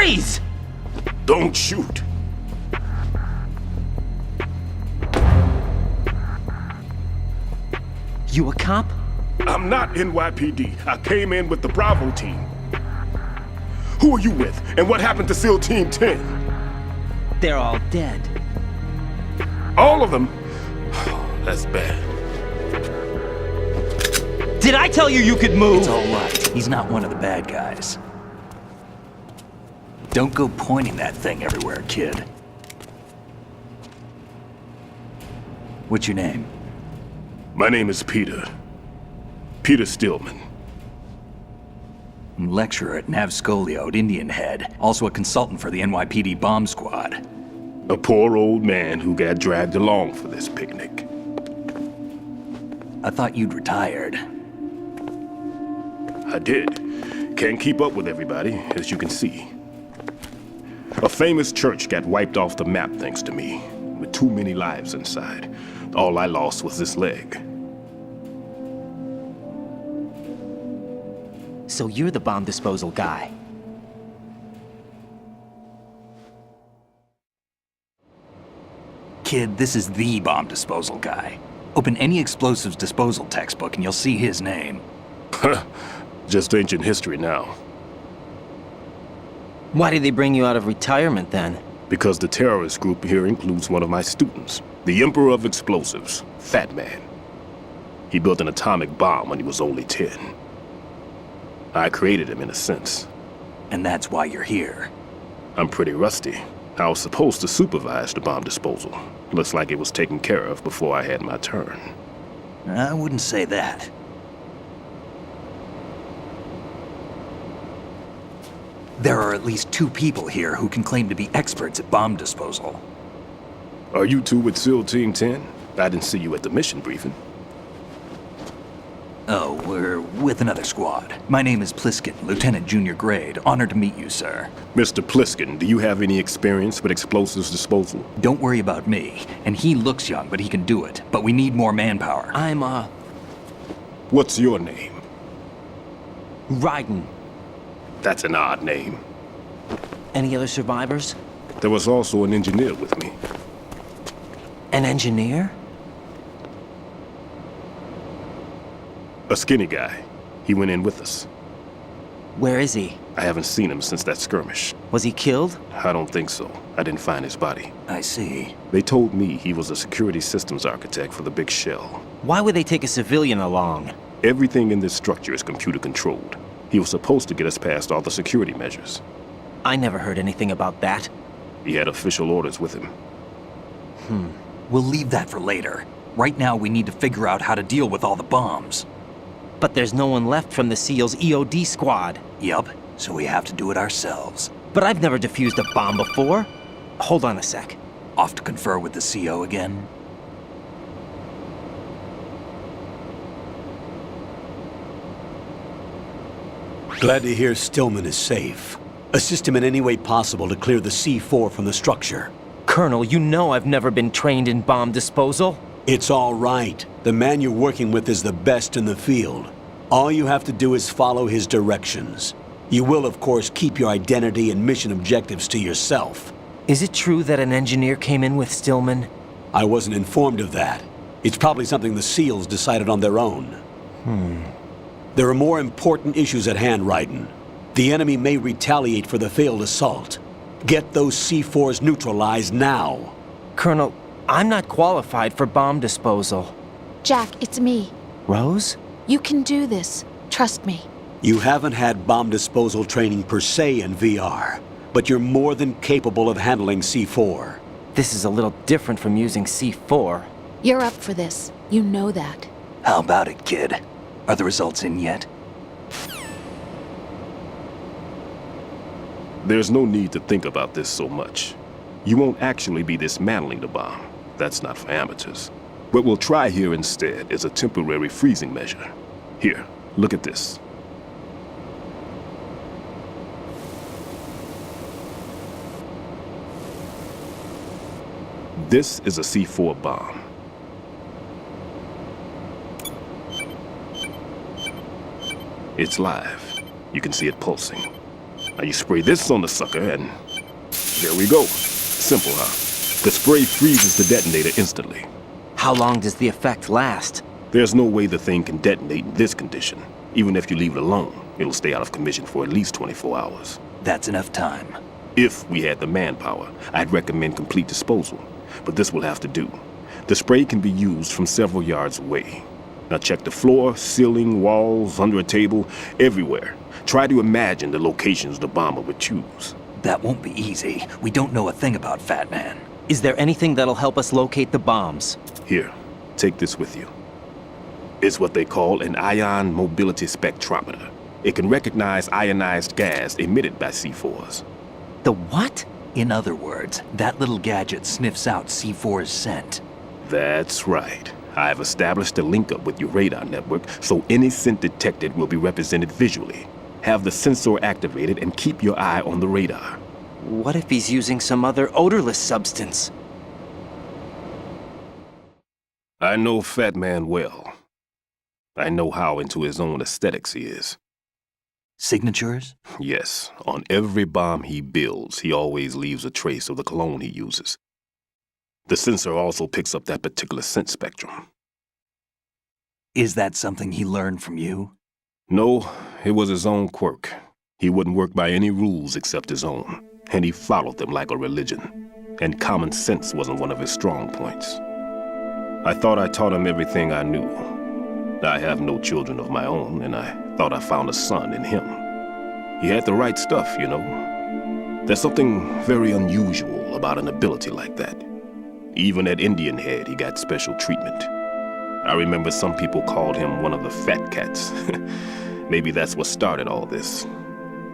Freeze! Don't shoot. You a cop? I'm not NYPD. I came in with the Bravo team. Who are you with? And what happened to SEAL Team 10? They're all dead. All of them? That's bad. Did I tell you you could move? It's all right. He's not one of the bad guys. Don't go pointing that thing everywhere, kid. What's your name? My name is Peter. Peter Stillman. I'm lecturer at Nav Scolio at Indian Head, also a consultant for the NYPD bomb squad. A poor old man who got dragged along for this picnic. I thought you'd retired. I did. Can't keep up with everybody, as you can see. A famous church got wiped off the map thanks to me, with too many lives inside. All I lost was this leg. So you're the bomb disposal guy. Kid, this is the bomb disposal guy. Open any explosives disposal textbook and you'll see his name. Just ancient history now. Why did they bring you out of retirement then? Because the terrorist group here includes one of my students, the Emperor of Explosives, Fat Man. He built an atomic bomb when he was only 10. I created him in a sense. And that's why you're here. I'm pretty rusty. I was supposed to supervise the bomb disposal. Looks like it was taken care of before I had my turn. I wouldn't say that. There are at least 2 people here who can claim to be experts at bomb disposal. Are you two with SEAL Team 10? I didn't see you at the mission briefing. Oh, we're with another squad. My name is Pliskin, Lieutenant Junior Grade. Honored to meet you, sir. Mr. Pliskin, do you have any experience with explosives disposal? Don't worry about me. And he looks young, but he can do it. But we need more manpower. I'm, What's your name? Raiden. That's an odd name. Any other survivors? There was also an engineer with me. An engineer? A skinny guy. He went in with us. Where is he? I haven't seen him since that skirmish. Was he killed? I don't think so. I didn't find his body. I see. They told me he was a security systems architect for the Big Shell. Why would they take a civilian along? Everything in this structure is computer controlled. He was supposed to get us past all the security measures. I never heard anything about that. He had official orders with him. We'll leave that for later. Right now, we need to figure out how to deal with all the bombs. But there's no one left from the SEAL's EOD squad. Yup, so we have to do it ourselves. But I've never defused a bomb before. Hold on a sec. Off to confer with the CO again? Glad to hear Stillman is safe. Assist him in any way possible to clear the C4 from the structure. Colonel, you know I've never been trained in bomb disposal. It's all right. The man you're working with is the best in the field. All you have to do is follow his directions. You will, of course, keep your identity and mission objectives to yourself. Is it true that an engineer came in with Stillman? I wasn't informed of that. It's probably something the SEALs decided on their own. There are more important issues at hand, Raiden. The enemy may retaliate for the failed assault. Get those C4s neutralized now. Colonel, I'm not qualified for bomb disposal. Jack, it's me. Rose? You can do this. Trust me. You haven't had bomb disposal training per se in VR, but you're more than capable of handling C4. This is a little different from using C4. You're up for this. You know that. How about it, kid? Are the results in yet? There's no need to think about this so much. You won't actually be dismantling the bomb. That's not for amateurs. What we'll try here instead is a temporary freezing measure. Here, look at this. This is a C4 bomb. It's live. You can see it pulsing. Now you spray this on the sucker and there we go. Simple, huh? The spray freezes the detonator instantly. How long does the effect last? There's no way the thing can detonate in this condition. Even if you leave it alone, it'll stay out of commission for at least 24 hours. That's enough time. If we had the manpower, I'd recommend complete disposal. But this will have to do. The spray can be used from several yards away. Now check the floor, ceiling, walls, under a table, everywhere. Try to imagine the locations the bomber would choose. That won't be easy. We don't know a thing about Fat Man. Is there anything that'll help us locate the bombs? Here, take this with you. It's what they call an ion mobility spectrometer. It can recognize ionized gas emitted by C4s. The what? In other words, that little gadget sniffs out C4's scent. That's right. I've established a link-up with your radar network, so any scent detected will be represented visually. Have the sensor activated and keep your eye on the radar. What if he's using some other odorless substance? I know Fat Man well. I know how into his own aesthetics he is. Signatures? Yes, on every bomb he builds, he always leaves a trace of the cologne he uses. The sensor also picks up that particular scent spectrum. Is that something he learned from you? No, it was his own quirk. He wouldn't work by any rules except his own, and he followed them like a religion. And common sense wasn't one of his strong points. I thought I taught him everything I knew. I have no children of my own, and I thought I found a son in him. He had the right stuff, you know. There's something very unusual about an ability like that. Even at Indian Head, he got special treatment. I remember some people called him one of the fat cats. Maybe that's what started all this.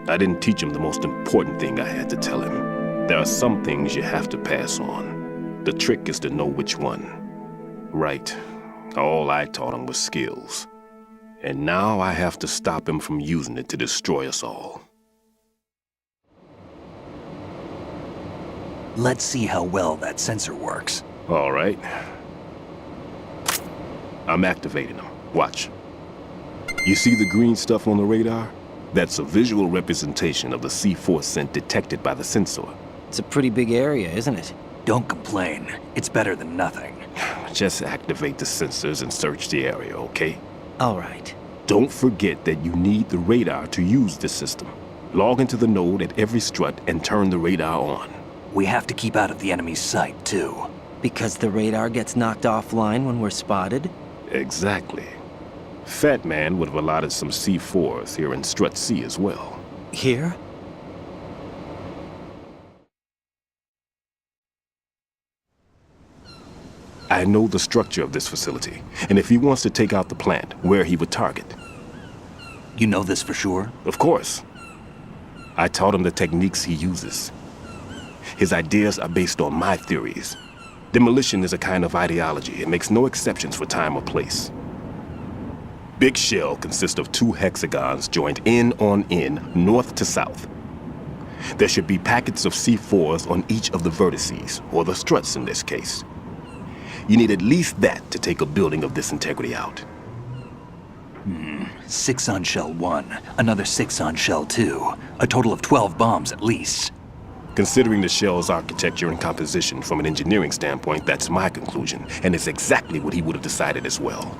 I didn't teach him the most important thing I had to tell him. There are some things you have to pass on. The trick is to know which one. Right. All I taught him was skills. And now I have to stop him from using it to destroy us all. Let's see how well that sensor works. All right. I'm activating them. Watch. You see the green stuff on the radar? That's a visual representation of the C4 scent detected by the sensor. It's a pretty big area, isn't it? Don't complain. It's better than nothing. Just activate the sensors and search the area, okay? All right. Don't forget that you need the radar to use this system. Log into the node at every strut and turn the radar on. We have to keep out of the enemy's sight, too. Because the radar gets knocked offline when we're spotted? Exactly. Fat Man would have allotted some C4s here in Strut C as well. Here? I know the structure of this facility, and if he wants to take out the plant, where he would target. You know this for sure? Of course. I taught him the techniques he uses. His ideas are based on my theories. Demolition is a kind of ideology. It makes no exceptions for time or place. Big Shell consists of 2 hexagons joined end on end, north to south. There should be packets of C4s on each of the vertices, or the struts in this case. You need at least that to take a building of this integrity out. 6 on Shell 1, another 6 on Shell 2. A total of 12 bombs at least. Considering the shell's architecture and composition from an engineering standpoint, that's my conclusion, and it's exactly what he would have decided as well.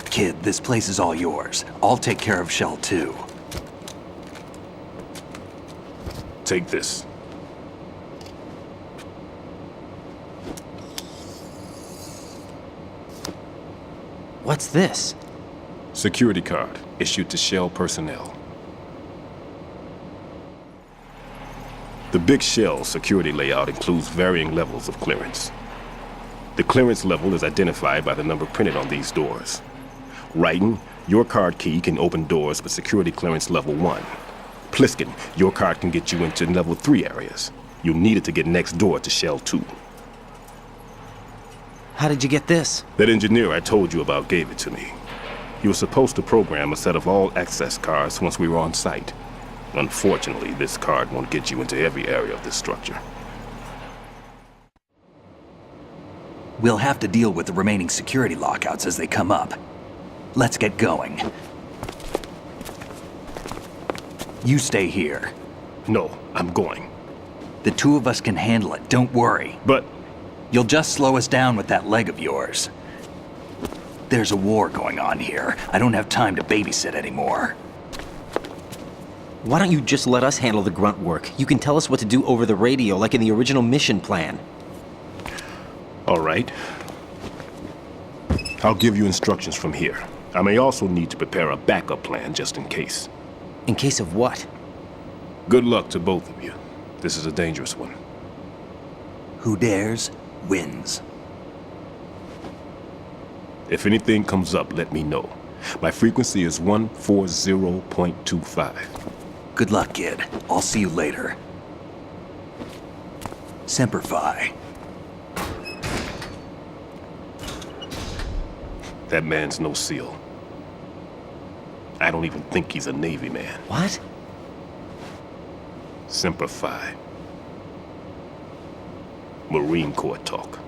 Kid, this place is all yours. I'll take care of Shell 2. Take this. What's this? Security card issued to Shell personnel. The Big Shell security layout includes varying levels of clearance. The clearance level is identified by the number printed on these doors. Raiden, your card key can open doors with security clearance level 1. Pliskin, your card can get you into level 3 areas. You'll need it to get next door to Shell 2. How did you get this? That engineer I told you about gave it to me. He was supposed to program a set of all access cards once we were on site. Unfortunately, this card won't get you into every area of this structure. We'll have to deal with the remaining security lockouts as they come up. Let's get going. You stay here. No, I'm going. The two of us can handle it, don't worry. But You'll just slow us down with that leg of yours. There's a war going on here. I don't have time to babysit anymore. Why don't you just let us handle the grunt work? You can tell us what to do over the radio, like in the original mission plan. all right. I'll give you instructions from here. I may also need to prepare a backup plan just in case. In case of what? Good luck to both of you. This is a dangerous one. Who dares, wins. If anything comes up, let me know. My frequency is 140.25. Good luck, kid. I'll see you later. Semper Fi. That man's no SEAL. I don't even think he's a Navy man. What? Semper Fi. Marine Corps talk.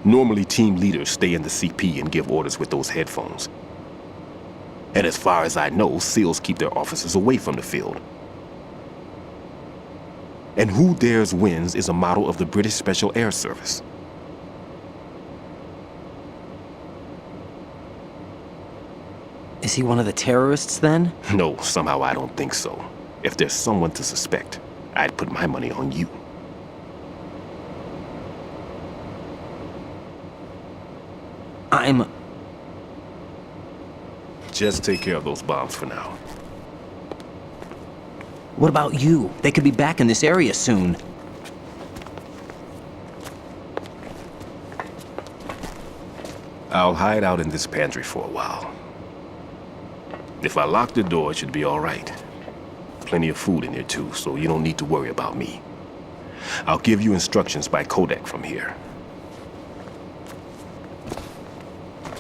Normally, team leaders stay in the CP and give orders with those headphones. And as far as I know, SEALs keep their officers away from the field. And Who Dares Wins is a model of the British Special Air Service. Is he one of the terrorists then? No, somehow I don't think so. If there's someone to suspect, I'd put my money on you. Just take care of those bombs for now. What about you? They could be back in this area soon. I'll hide out in this pantry for a while. If I lock the door, it should be all right. Plenty of food in here too, so you don't need to worry about me. I'll give you instructions by codec from here.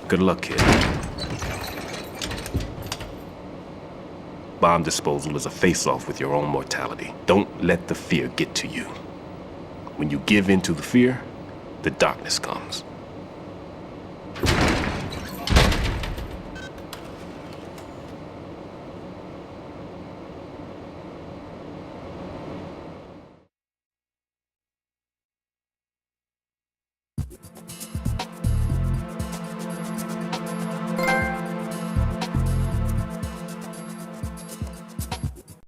Good luck, kid. Bomb disposal is a face-off with your own mortality. Don't let the fear get to you. When you give in to the fear, the darkness comes.